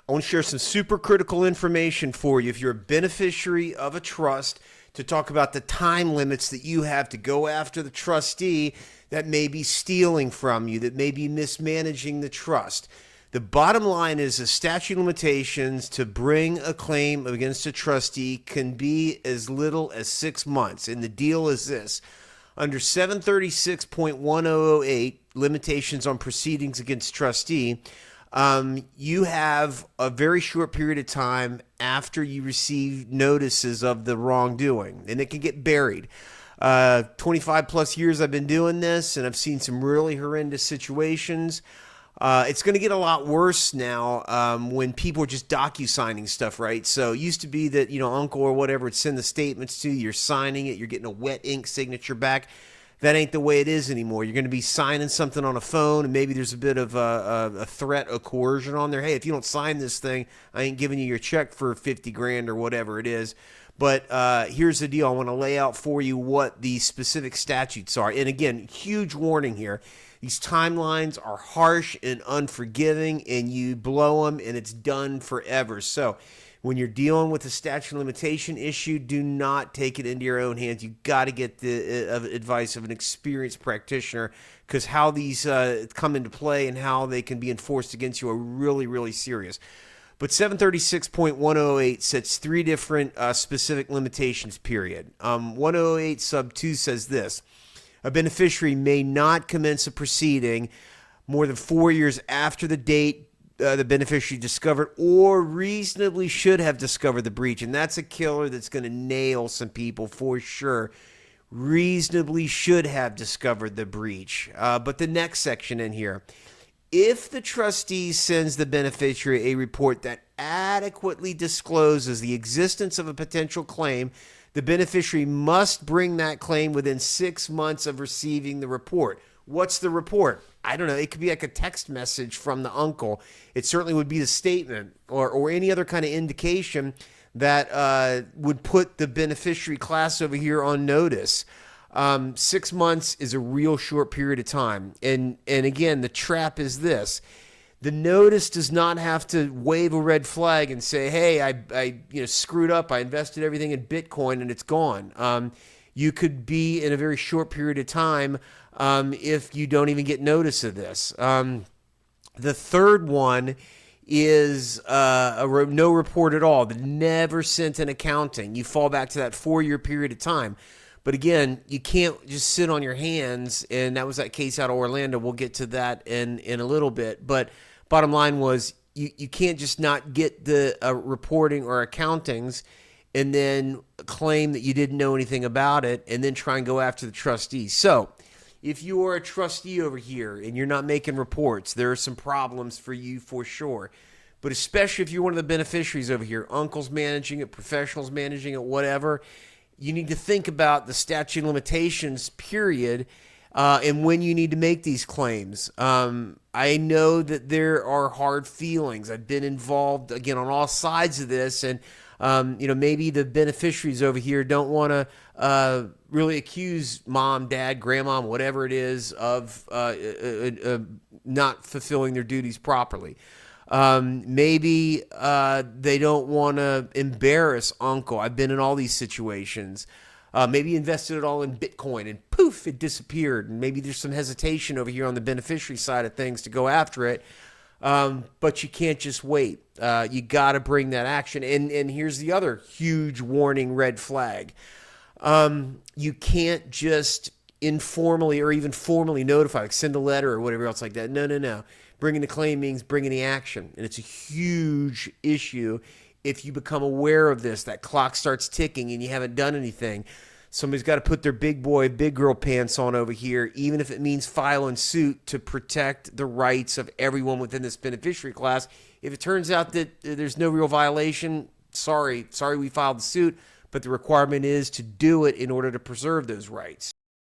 I want to share some super critical information for you if you're a beneficiary of a trust, to talk about the time limits that you have to go after the trustee that may be stealing from you, that may be mismanaging the trust. The bottom line is the statute of limitations to bring a claim against a trustee can be as little as 6 months. And the deal is this. Under 736.1008, limitations on proceedings against trustee, you have a very short period of time after you receive notices of the wrongdoing, and it can get buried. 25 plus years I've been doing this, and I've seen some really horrendous situations. It's going to get a lot worse now when people are just docu-signing stuff, right? So it used to be that, uncle or whatever would send the statements to you, you're signing it, you're getting a wet ink signature back. That ain't the way it is anymore. You're going to be signing something on a phone, and maybe there's a bit of a threat of coercion on there. Hey, if you don't sign this thing, I ain't giving you your check for 50 grand or whatever it is. But here's the deal. I want to lay out for you what the specific statutes are. And again, huge warning here. These timelines are harsh and unforgiving, and you blow them, and it's done forever. So when you're dealing with a statute of limitation issue, do not take it into your own hands. You got to get the advice of an experienced practitioner, because how these come into play and how they can be enforced against you are really, really serious. But 736.108 sets 3 different specific limitations, period. 108 sub 2 says this. A beneficiary may not commence a proceeding more than 4 years after the date the beneficiary discovered or reasonably should have discovered the breach. And that's a killer that's going to nail some people for sure. Reasonably should have discovered the breach. But the next section in here, if the trustee sends the beneficiary a report that adequately discloses the existence of a potential claim, the beneficiary must bring that claim within 6 months of receiving the report. What's the report? I don't know. It could be like a text message from the uncle. It certainly would be the statement or any other kind of indication that would put the beneficiary class over here on notice. 6 months is a real short period of time. And again, the trap is this. The notice does not have to wave a red flag and say, hey, I screwed up. I invested everything in Bitcoin and it's gone. You could be in a very short period of time if you don't even get notice of this. The third one is no report at all. The never sent an accounting. You fall back to that 4-year period of time. But again, you can't just sit on your hands, and that was that case out of Orlando. We'll get to that in a little bit. But bottom line was you can't just not get the reporting or accountings and then claim that you didn't know anything about it and then try and go after the trustee. So if you are a trustee over here and you're not making reports, there are some problems for you for sure. But especially if you're one of the beneficiaries over here, uncle's managing it, professionals managing it, whatever, you need to think about the statute of limitations period and when you need to make these claims. I know that there are hard feelings. I've been involved, again, on all sides of this, and maybe the beneficiaries over here don't want to really accuse mom, dad, grandma, whatever it is, of not fulfilling their duties properly. Maybe they don't want to embarrass uncle. I've been in all these situations. Maybe you invested it all in Bitcoin and poof, it disappeared. And maybe there's some hesitation over here on the beneficiary side of things to go after it. But you can't just wait. You got to bring that action. And here's the other huge warning red flag. You can't just informally or even formally notify, like send a letter or whatever else like that. No. Bringing the claim means bringing the action. And it's a huge issue if you become aware of this. That clock starts ticking and you haven't done anything. Somebody's got to put their big boy, big girl pants on over here, even if it means filing suit to protect the rights of everyone within this beneficiary class. If it turns out that there's no real violation, sorry we filed the suit, but the requirement is to do it in order to preserve those rights.